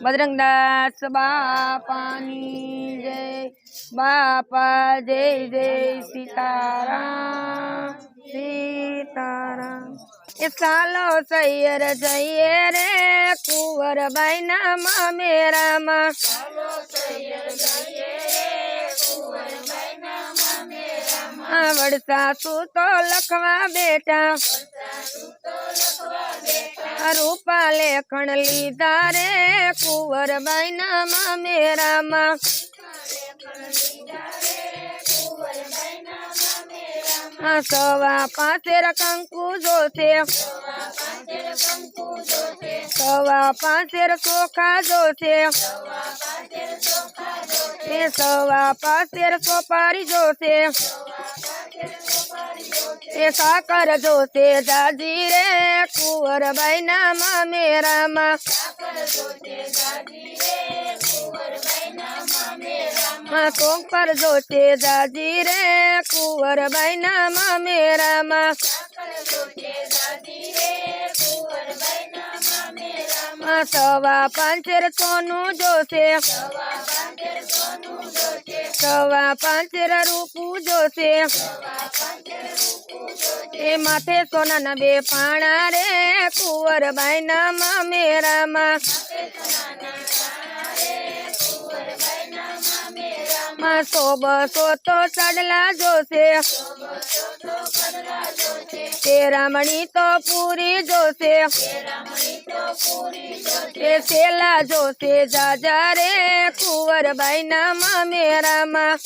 बजरंगदास बापानी जय। बापा जय जय सीताराम सीताराम। ये सालो सैयर जइए रे कुंवर बाई नाम मेरा माँ। बड़सा तू तो लखवा बेटा रूपा लेखन लीधा रे कुंवर बाई नाम मेरा माँ। सवा पाँचेर कंकु जोते सवा पाँचेर चोखा जोते सवा पाँचेर सोपारी जोते साकर जोते जाजी रे कुंवर बाई नाम मेरा माँ। सोंग पर जोते जाजी रे कुंवर बाई नाम मेरा माँ। सवा पाँचेर सोनू जोते सवा पाँचेर रूपू जोते माथे सोना नबे पाणा रे कुंवर बाई नाम मेरा माँ। सो बसो तो चढ़ला जोसे तेरा मणि तो पूरी जोसे सेला जोसे जाजा रे कुंवर बाई नाम मेरा माँ।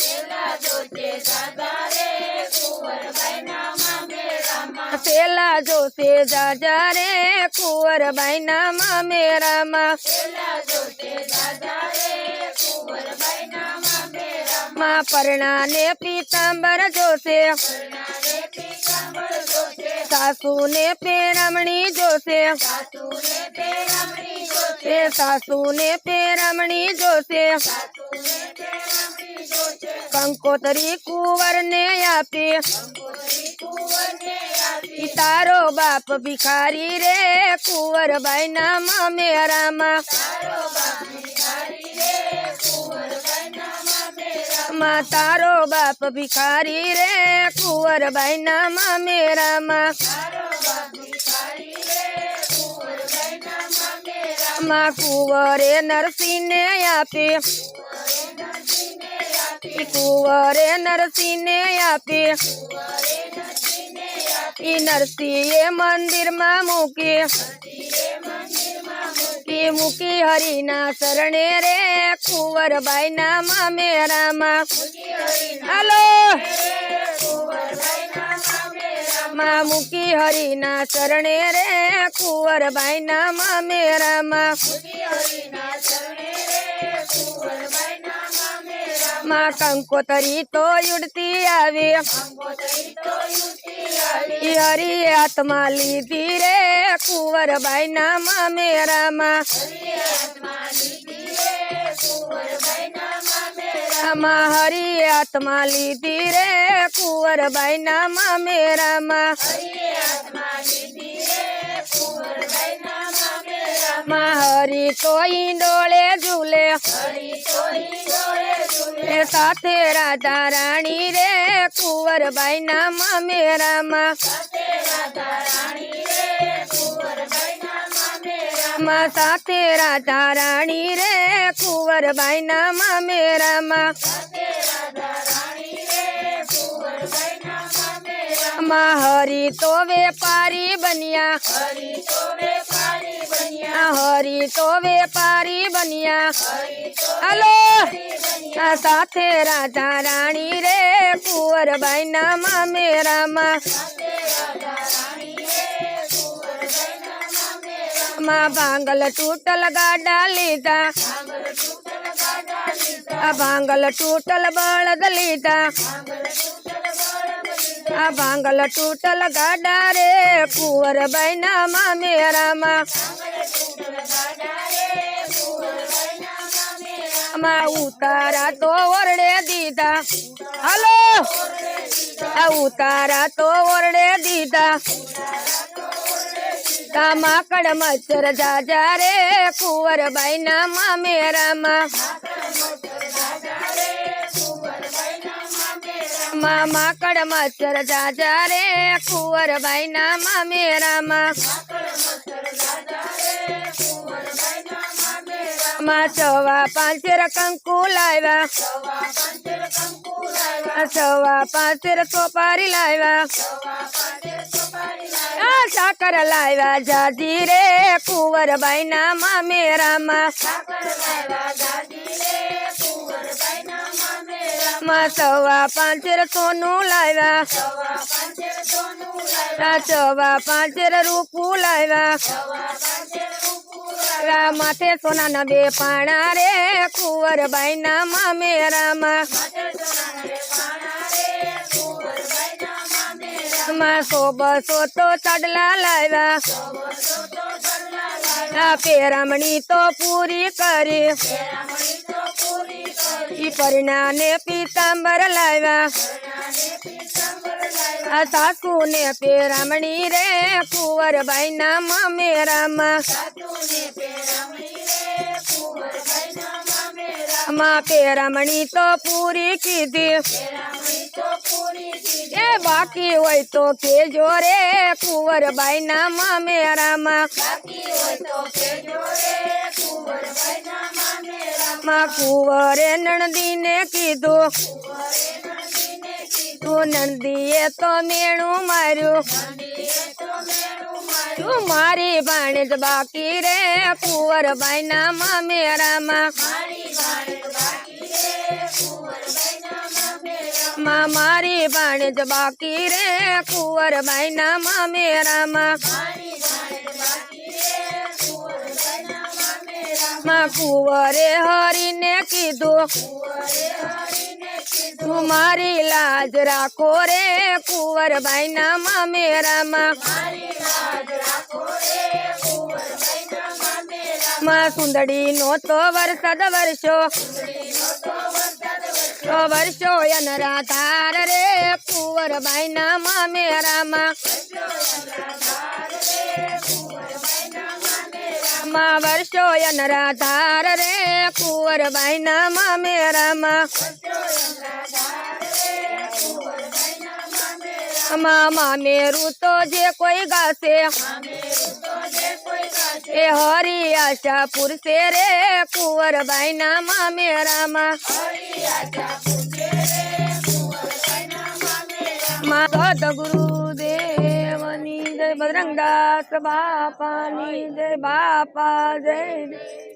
सेला जोसे जाजा रे कुंवर बाई नाम मेरा माँ। माँ परना ने पीताम्बर जोसे सासू ने पेरमणी जोसे सासू ने पेरमणी जोसे कंकोतरी कुंवर ने आपे तारो बाप भिखारी रे कुंवर बाई नाम मेरा माँ। माँ तारो बाप भिखारी रे कुंवर बाई नाम मेरा माँ। माँ कुंवरे नरसिंह ने आपे कुंवरे नरसिंह ने आपे नरसिंह मंदिर माँ मुकी मुकी हरिना शरणे रे कुंवर बाई नाम मेरा माँ। हेलो माँ मुकी हरिना शरणे रे कुंवर बाई नाम मेरा माँ। माँ कंकोतरी तो उड़ती आवे हरी आत्मा लीधी रे कुंवर बाई नाम मेरा माँ। माँ हरी आत्मा लीधी रे कुंवर बाई नाम मेरा माँ। माँ हरी तो इंडोले झूले साथे राजा रानी रे कुंवर बाई नाम मेरा माँ। माँ साथे राजा रानी रे कुंवर बाई नाम मेरा माँ। माँ हरी तो व्यापारी बनिया हरी तो व्यापारी बनिया। हेलो साथे राजा रानी रे कुंवर बाई नाम मेरा माँ। माँ भांगल टूटल गाडा लीधा भांगल टूटल बलद लीधा भांगल टूटल गाडा रे कुंवर बाई नाम मेरा माँ। माँ उतारा तो ओरडे दीदा हेलो उतारा तो ओरडे दीदा માકડ મચ્છર જાજા રે કુંવરબાઈ ના મામેરામાં માકડ મચ્છર જાજા રે કુંવરબાઈ ના મામેરામાં સવા પાંચેર કંકુ લાવ્યા સવા પાંચેર સોપારી લાવ્યા સાકર લાવ્યા જાજી રે કુંવરબાઈ ના મામેરામાં સવા પાંચેર સોનું લાવ્યા સવા પાંચેર રૂપું લાવ્યા માથે સોના ના બે પાણા રે કુંવરબાઈ ના મામેરામાં સો બસો તો ચડલા લાવ્યા પેરામણી તો પૂરી કરી પરિણા ને પીતાંબર લાવ્યા સાસુ ને પેરામણી રે કુંવરબાઈ ના મામેરામાં પેરામણી તો પૂરી કીધી એ બાકી હોય તો કેજો રે કુંવરબાઈ ના મામેરામાં કુંવરે નણદી ને કીધું તું નંદીએ તો મેણું માર્યું તું મારી ભાણેજ બાકી રે કુંવરબાઈ ના મામેરામાં મારી ભાણેજ બાકી રે કુંવરબાઈ ના મામેરામાં કુંવરે હરીને કીધું તું મારી લાજ રાખો રે કુંવરબાઈ ના મામેરામાં સુંદડી નો તો વરસાદ વર્ષો અનરાધાર રે કુંવરબાઈ ના મામેરામાં વર્ષો અનરાધાર રે કુંવરબાઈ ના મામેરામાં મામેરું તો જે કોઈ ગાશે એ હરી આશા પુરશે રે કુંવરબાઈ ના મામેરામાં સદગુરુદેવની જય બજરંગદાસ બાપાની જય બાપા જય